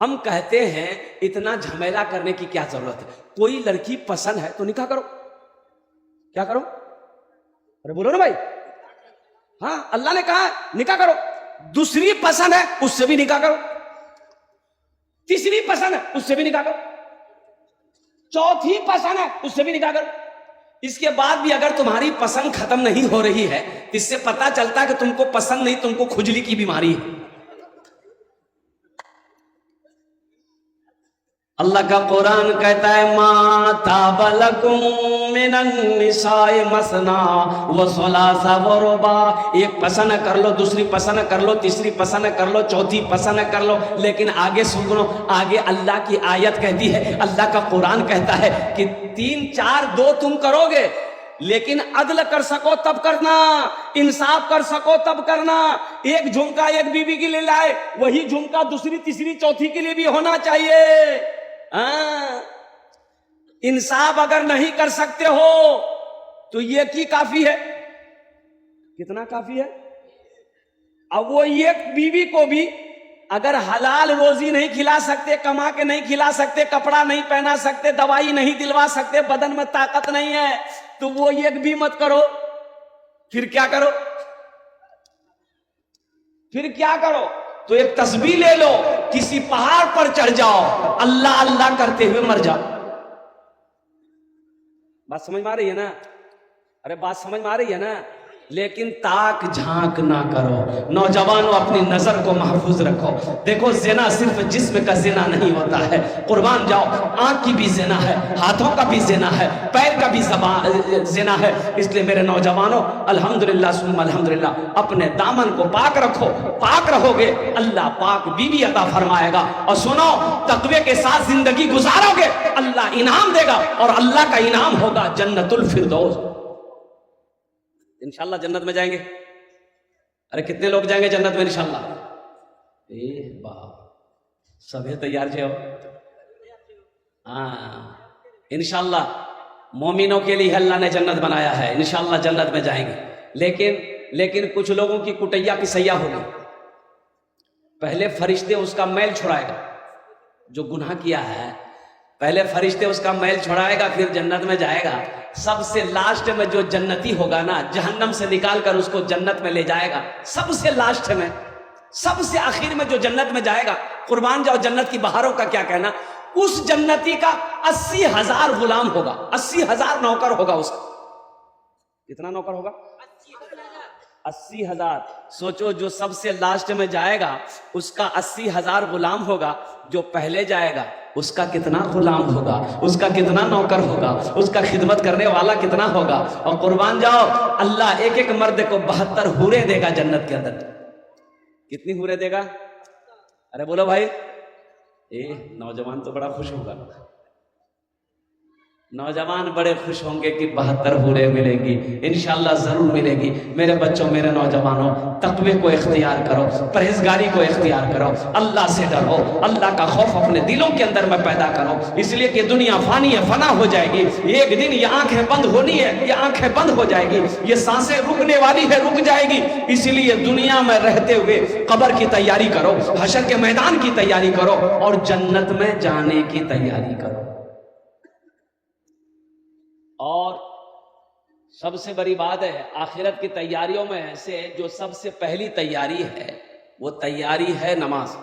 ہم کہتے ہیں اتنا جھمیلا کرنے کی کیا ضرورت ہے؟ کوئی لڑکی پسند ہے تو نکاح کرو. کیا کرو؟ ارے بولو نا بھائی. ہاں اللہ نے کہا نکاح کرو. دوسری پسند ہے اس سے بھی نکاح کرو. تیسری پسند ہے اس سے بھی نکاح کرو. چوتھی پسند ہے اس سے بھی نکاح کرو. اس کے بعد بھی اگر تمہاری پسند ختم نہیں ہو رہی ہے، اس سے پتا چلتا ہے کہ تم کو پسند نہیں، تم کو کھجلی کی بیماری ہے. اللہ کا قرآن کہتا ہے ما تاب لکم من النساء مثنا وثلاث ورباع. ایک پسند کر لو، دوسری پسند کر لو، تیسری پسند کر لو، چوتھی پسند کر لو. لیکن آگے سنو، آگے اللہ کی آیت کہتی ہے، اللہ کا قرآن کہتا ہے کہ 3 4 2 تم کرو گے، لیکن عدل کر سکو تب کرنا، انصاف کر سکو تب کرنا. ایک جھمکا ایک بیوی کے لیے لائے، وہی جھمکا دوسری تیسری چوتھی کے لیے بھی ہونا چاہیے. انصاف اگر نہیں کر سکتے ہو تو یہ کی کافی ہے. کتنا کافی ہے؟ اب وہ ایک بیوی کو بھی اگر حلال روزی نہیں کھلا سکتے، کما کے نہیں کھلا سکتے، کپڑا نہیں پہنا سکتے، دوائی نہیں دلوا سکتے، بدن میں طاقت نہیں ہے، تو وہ ایک بھی مت کرو. پھر کیا کرو؟ پھر کیا کرو؟ تو ایک تسبیح لے لو، کسی پہاڑ پر چڑھ جاؤ، اللہ اللہ کرتے ہوئے مر جاؤ. بات سمجھ میں آ رہی ہے نا؟ ارے بات سمجھ میں آ رہی ہے نا؟ لیکن تاک جھانک نہ کرو. نوجوانوں اپنی نظر کو محفوظ رکھو. دیکھو زنا صرف جسم کا زنا نہیں ہوتا ہے، قربان جاؤ، آنکھ کی بھی زنا ہے، ہاتھوں کا بھی زنا ہے، پیر کا بھی زنا ہے. اس لیے میرے نوجوانوں الحمدللہ ثم الحمدللہ اپنے دامن کو پاک رکھو. پاک رہو گے اللہ پاک بیوی عطا فرمائے گا. اور سنو، تقوی کے ساتھ زندگی گزارو گے اللہ انعام دے گا، اور اللہ کا انعام ہوگا جنت الفردوس. انشاءاللہ جنت میں جائیں گے. ارے کتنے لوگ جائیں گے جنت میں انشاءاللہ؟ سبھی تیار جو انشاءاللہ مومنوں کے لیے اللہ نے جنت بنایا ہے، انشاءاللہ جنت میں جائیں گے. لیکن کچھ لوگوں کی کٹیا کی سیاح ہوگی. پہلے فرشتے اس کا میل چھڑائے گا جو گناہ کیا ہے، پہلے فرشتے اس کا میل چھڑائے گا، پھر جنت میں جائے گا. سب سے لاسٹ میں جو جنتی ہوگا نا، جہنم سے نکال کر اس کو جنت میں لے جائے گا. سب سے لاسٹ میں، سب سے آخر میں جو جنت میں جائے گا، قربان جاؤ جنت کی بہاروں کا کیا کہنا، اس جنتی کا 80,000 غلام ہوگا، 80,000 نوکر ہوگا اس کا. کتنا نوکر ہوگا؟ 80,000. سوچو جو سب سے لاسٹ میں جائے گا اس کا 80,000 غلام ہوگا، جو پہلے جائے گا اس کا کتنا غلام ہوگا، اس کا کتنا نوکر ہوگا، اس کا خدمت کرنے والا کتنا ہوگا. اور قربان جاؤ اللہ ایک ایک مرد کو 72 حوریں دے گا جنت کے اندر. کتنی حوریں دے گا؟ ارے بولو بھائی. نوجوان تو بڑا خوش ہوگا، نوجوان بڑے خوش ہوں گے کہ 72 حوریں ملیں گی. انشاءاللہ ضرور ملے گی. میرے بچوں، میرے نوجوانوں، تقوی کو اختیار کرو، پرہیزگاری کو اختیار کرو، اللہ سے ڈرو، اللہ کا خوف اپنے دلوں کے اندر میں پیدا کرو. اس لیے کہ دنیا فانی ہے، فنا ہو جائے گی. ایک دن یہ آنکھیں بند ہونی ہے، یہ آنکھیں بند ہو جائے گی، یہ سانسیں رکنے والی ہے، رک جائے گی. اسی لیے دنیا میں رہتے ہوئے قبر کی تیاری کرو، حشر کے میدان کی تیاری کرو، اور جنت میں جانے کی تیاری کرو. اور سب سے بڑی بات ہے آخرت کی تیاریوں میں سے جو سب سے پہلی تیاری ہے وہ تیاری ہے نماز.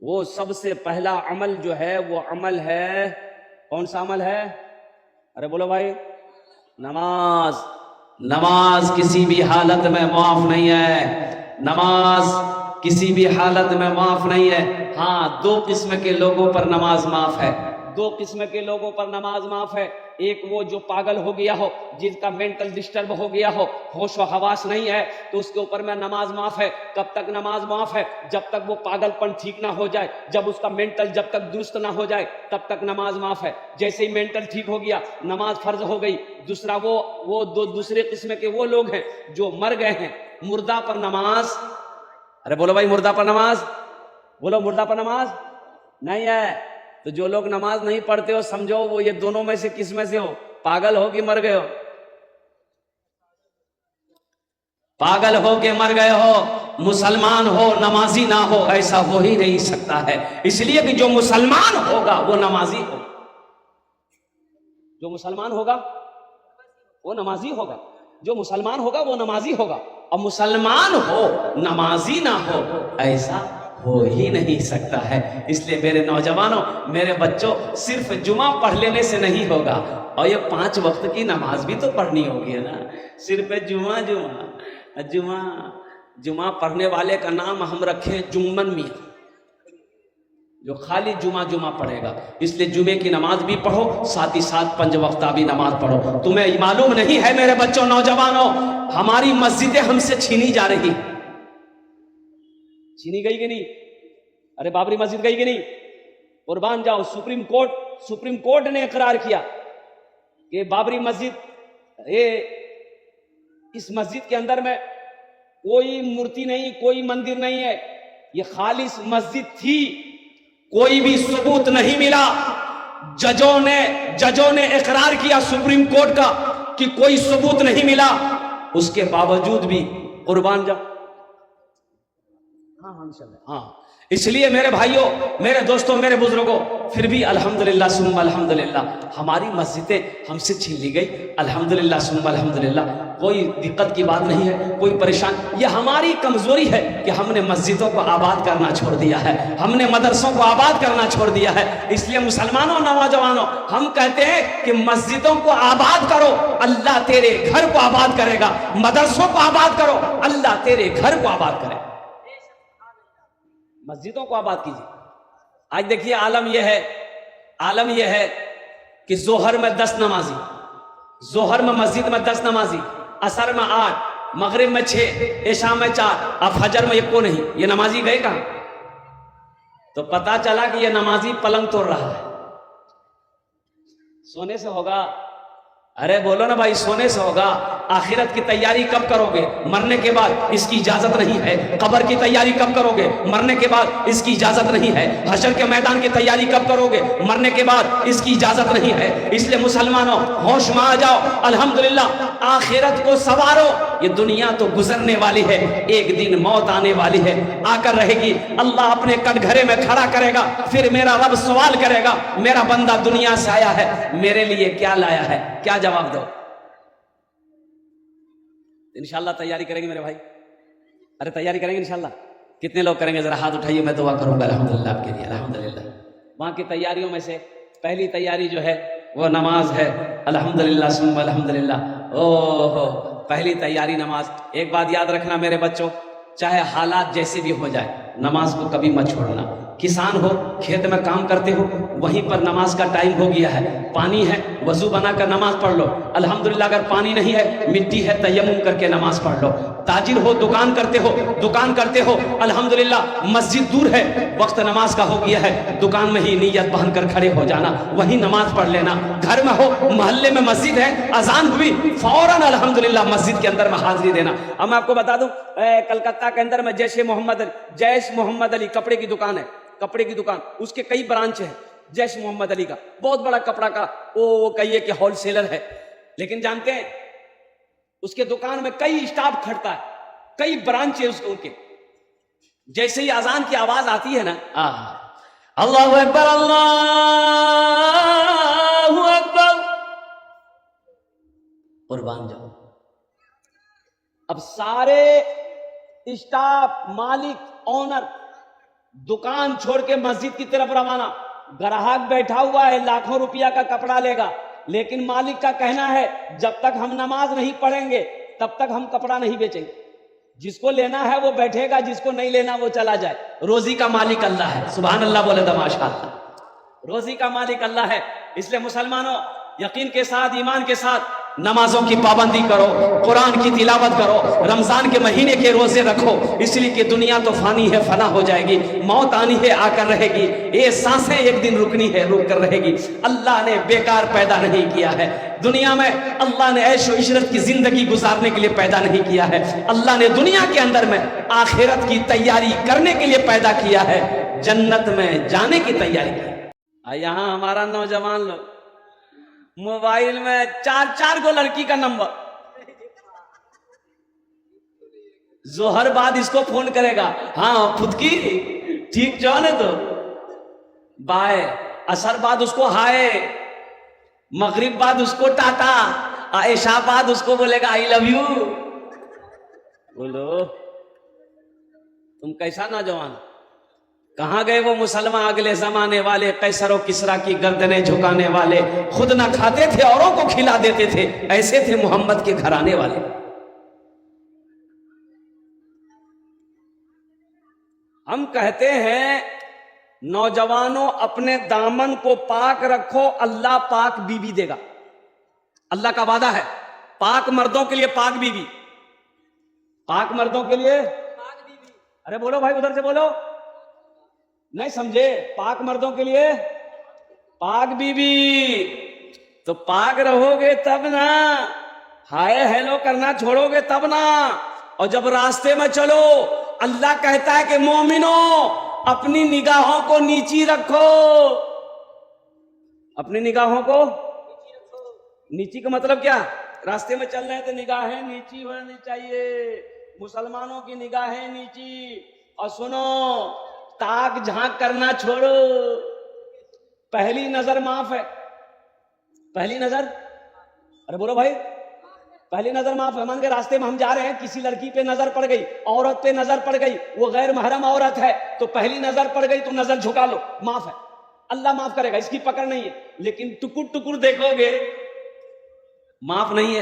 وہ سب سے پہلا عمل جو ہے وہ عمل ہے، کون سا عمل ہے؟ ارے بولو بھائی. نماز. نماز کسی بھی حالت میں معاف نہیں ہے، نماز کسی بھی حالت میں معاف نہیں ہے. ہاں 2 قسم کے لوگوں پر نماز معاف ہے، 2 قسم کے لوگوں پر نماز معاف ہے. ایک وہ جو پاگل ہو گیا ہو، جس کا مینٹل ڈسٹرب ہو گیا ہو، ہوش و حواس نہیں ہے، تو اس کے اوپر میں نماز معاف ہے. کب تک نماز معاف ہے؟ جب تک وہ پاگل پن ٹھیک نہ ہو جائے، جب اس کا مینٹل جب تک درست نہ ہو جائے تب تک نماز معاف ہے. جیسے ہی مینٹل ٹھیک ہو گیا نماز فرض ہو گئی. دوسرا وہ دوسرے قسم کے وہ لوگ ہیں جو مر گئے ہیں، مردہ پر نماز. ارے بولو بھائی، مردہ پر نماز بولو. مردہ پر نماز نہیں ہے. تو جو لوگ نماز نہیں پڑھتے ہو سمجھو وہ یہ دونوں میں سے کس میں سے ہو؟ پاگل ہو کہ مر گئے ہو؟ پاگل ہو کے مر گئے ہو. مسلمان ہو نمازی نہ ہو، ایسا ہو ہی نہیں سکتا ہے، اس لیے کہ جو مسلمان ہوگا وہ نمازی ہوگا، جو مسلمان ہوگا وہ نمازی ہوگا، جو مسلمان ہوگا وہ نمازی ہوگا، اور مسلمان ہو نمازی نہ ہو ایسا ہو ہی نہیں سکتا ہے۔ اس لیے میرے نوجوانوں، میرے بچوں، صرف جمعہ پڑھ لینے سے نہیں ہوگا، اور یہ 5 وقت کی نماز بھی تو پڑھنی ہوگی نا، صرف جمعہ پڑھنے والے کا نام ہم رکھیں جمن میاں، جو خالی جمعہ پڑھے گا، اس لیے جمعے کی نماز بھی پڑھو، ساتھ ہی ساتھ 5 وقتہ بھی نماز پڑھو۔ تمہیں معلوم نہیں ہے میرے بچوں، نوجوانوں، ہماری مسجدیں ہم سے چھینی جا رہی، چھینی گئی کہ نہیں؟ ارے بابری مسجد گئی کہ نہیں؟ قربان جاؤ، سپریم کورٹ نے اقرار کیا کہ بابری مسجد، اس مسجد کے اندر میں کوئی مورتی نہیں، کوئی مندر نہیں ہے، یہ خالص مسجد تھی، کوئی بھی ثبوت نہیں ملا۔ ججوں نے اقرار کیا سپریم کورٹ کا کہ کوئی ثبوت نہیں ملا، اس کے باوجود بھی قربان جاؤ، ہاں، اس لیے میرے بھائیوں، میرے دوستوں، میرے بزرگوں، پھر بھی الحمدللہ ثم الحمدللہ ہماری مسجدیں ہم سے چھین لی گئی، الحمدللہ ثم الحمدللہ، کوئی دقت کی بات نہیں ہے، کوئی پریشان، یہ ہماری کمزوری ہے کہ ہم نے مسجدوں کو آباد کرنا چھوڑ دیا ہے، ہم نے مدرسوں کو آباد کرنا چھوڑ دیا ہے۔ اس لیے مسلمانوں، نوجوانوں، ہم کہتے ہیں کہ مسجدوں کو آباد کرو، اللہ تیرے گھر کو آباد کرے گا، مدرسوں کو آباد کرو، اللہ تیرے گھر کو آباد کرے گا، مسجدوں کو آباد کیجیے۔ آج دیکھیے عالم یہ ہے کہ ظہر میں 10 نمازی، ظہر میں مسجد میں 10 نمازی، عصر میں 8، مغرب میں 6، عشاء میں 4، اب فجر میں 1 کو نہیں، یہ نمازی گئے کہاں؟ تو پتا چلا کہ یہ نمازی پلنگ توڑ رہا ہے، سونے سے ہوگا؟ ارے بولو نا بھائی، سونے سے ہوگا؟ آخرت کی تیاری کب کرو گے؟ مرنے کے بعد، اس کی اجازت نہیں ہے۔ قبر کی تیاری کب کرو گے؟ مرنے کے بعد، اس کی اجازت نہیں ہے۔ حشر کے میدان کی تیاری کب کرو گے؟ مرنے کے بعد، اس کی اجازت نہیں ہے۔ اس لیے مسلمانوں، ہوش میں آ جاؤ، الحمدللہ، آخرت کو سنوارو، یہ دنیا تو گزرنے والی ہے، ایک دن موت آنے والی ہے، آ کر رہے گی، اللہ اپنے کٹگھرے میں کھڑا کرے گا، پھر میرا رب سوال کرے گا، میرا بندہ دنیا سے آیا ہے، میرے لیے کیا لایا ہے؟ کیا جواب دو؟ انشاءاللہ تیاری کریں گے میرے بھائی، ارے تیاری کریں گے انشاءاللہ؟ کتنے لوگ کریں گے؟ ذرا ہاتھ اٹھائیے، میں دعا کروں گا الحمدللہ آپ کے لیے۔ الحمدللہ وہاں کی تیاریوں میں سے پہلی تیاری جو ہے وہ نماز ہے، الحمدللہ ثم الحمدللہ۔ پہلی تیاری نماز۔ ایک بات یاد رکھنا میرے بچوں، چاہے حالات جیسے بھی ہو جائے، نماز کو کبھی مت چھوڑنا۔ کسان ہو، کھیت میں کام کرتے ہو، وہیں پر نماز کا ٹائم ہو گیا ہے، پانی ہے، وضو بنا کر نماز پڑھ لو، الحمدللہ۔ اگر پانی نہیں ہے، مٹی ہے، تیمم کر کے نماز پڑھ لو۔ تاجر ہو، دکان کرتے ہو، الحمدللہ، مسجد دور ہے، وقت نماز کا ہو گیا ہے، دکان میں ہی نیت باندھ کر کھڑے ہو جانا، وہیں نماز پڑھ لینا۔ گھر میں ہو، محلے میں مسجد ہے، اذان ہوئی، فوراً الحمدللہ مسجد کے اندر میں حاضری دینا۔ اب میں آپ کو بتا دوں، کلکتہ کے اندر میں جیش محمد علی کپڑے کی دکان ہے، کپڑے کی دکان، اس کے کئی برانچ ہیں۔ جیش محمد علی کا بہت بڑا کپڑا کا وہ کہیے کہ ہول سیلر ہے، لیکن جانتے ہیں اس کے دکان میں کئی اسٹاف کھڑتا ہے، کئی برانچ ہے اس کے۔ جیسے ہی اذان کی آواز آتی ہے نا، اللہ اکبر، اللہ اکبر، قربان جاؤ، اب سارے اسٹاف، مالک، اونر دکان چھوڑ کے مسجد کی طرف روانہ۔ گراہک بیٹھا ہوا ہے، لاکھوں روپیہ کا کپڑا لے گا، لیکن مالک کا کہنا ہے جب تک ہم نماز نہیں پڑھیں گے تب تک ہم کپڑا نہیں بیچیں گے۔ جس کو لینا ہے وہ بیٹھے گا، جس کو نہیں لینا وہ چلا جائے۔ روزی کا مالک اللہ ہے، سبحان اللہ بولے تو ماشاءاللہ۔ روزی کا مالک اللہ ہے۔ اس لیے مسلمانوں، یقین کے ساتھ، ایمان کے ساتھ نمازوں کی پابندی کرو، قرآن کی تلاوت کرو، رمضان کے مہینے کے روزے رکھو، اس لیے کہ دنیا تو فانی ہے، فنا ہو جائے گی، موت آنی ہے، آ کر رہے گی، یہ سانسیں ایک دن رکنی ہے، رک کر رہے گی۔ اللہ نے بیکار پیدا نہیں کیا ہے دنیا میں، اللہ نے عیش و عشرت کی زندگی گزارنے کے لیے پیدا نہیں کیا ہے، اللہ نے دنیا کے اندر میں آخرت کی تیاری کرنے کے لیے پیدا کیا ہے، جنت میں جانے کی تیاری کی۔ یہاں ہمارا نوجوان لوگ موبائل میں 4 گو لڑکی کا نمبر، ظہر بعد اس کو فون کرے گا، ہاں پھتکی ٹھیک جو ہے تو بائے، اثر بعد اس کو ہائے، مغرب بعد اس کو ٹاٹا، عشاء بعد اس کو بولے گا آئی لو یو۔ بولو تم کیسا نوجوان، کہاں گئے وہ مسلمان اگلے زمانے والے، قیصر و کسریٰ کی گردنیں جھکانے والے، خود نہ کھاتے تھے اوروں کو کھلا دیتے تھے، ایسے تھے محمد کے گھرانے والے۔ ہم کہتے ہیں نوجوانوں اپنے دامن کو پاک رکھو، اللہ پاک بیوی دے گا، اللہ کا وعدہ ہے، پاک مردوں کے لیے پاک بیوی، پاک مردوں کے لیے پاک بیوی، ارے بولو بھائی ادھر سے بولو، نہیں سمجھے، پاک مردوں کے لیے پاک بیوی، تو پاک رہو گے تب نا، ہائے ہیلو کرنا چھوڑو گے تب نا، اور جب راستے میں چلو اللہ کہتا ہے کہ مومنوں اپنی نگاہوں کو نیچی رکھو، اپنی نگاہوں کو نیچی کا مطلب کیا، راستے میں چل رہے ہیں تو نگاہیں نیچی ہونی چاہیے، مسلمانوں کی نگاہیں نیچی، اور سنو تاک جھانک کرنا چھوڑو، پہلی نظر معاف ہے، پہلی نظر، ارے بولو بھائی پہلی نظر معاف ہے، مان کے راستے میں ہم جا رہے ہیں کسی لڑکی پہ نظر پڑ گئی، عورت پہ نظر پڑ گئی، وہ غیر محرم عورت ہے، تو پہلی نظر پڑ گئی تو نظر جھکا لو، معاف ہے، اللہ معاف کرے گا، اس کی پکڑ نہیں ہے، لیکن ٹکر ٹکر دیکھو گے معاف نہیں ہے،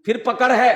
پھر پکڑ ہے۔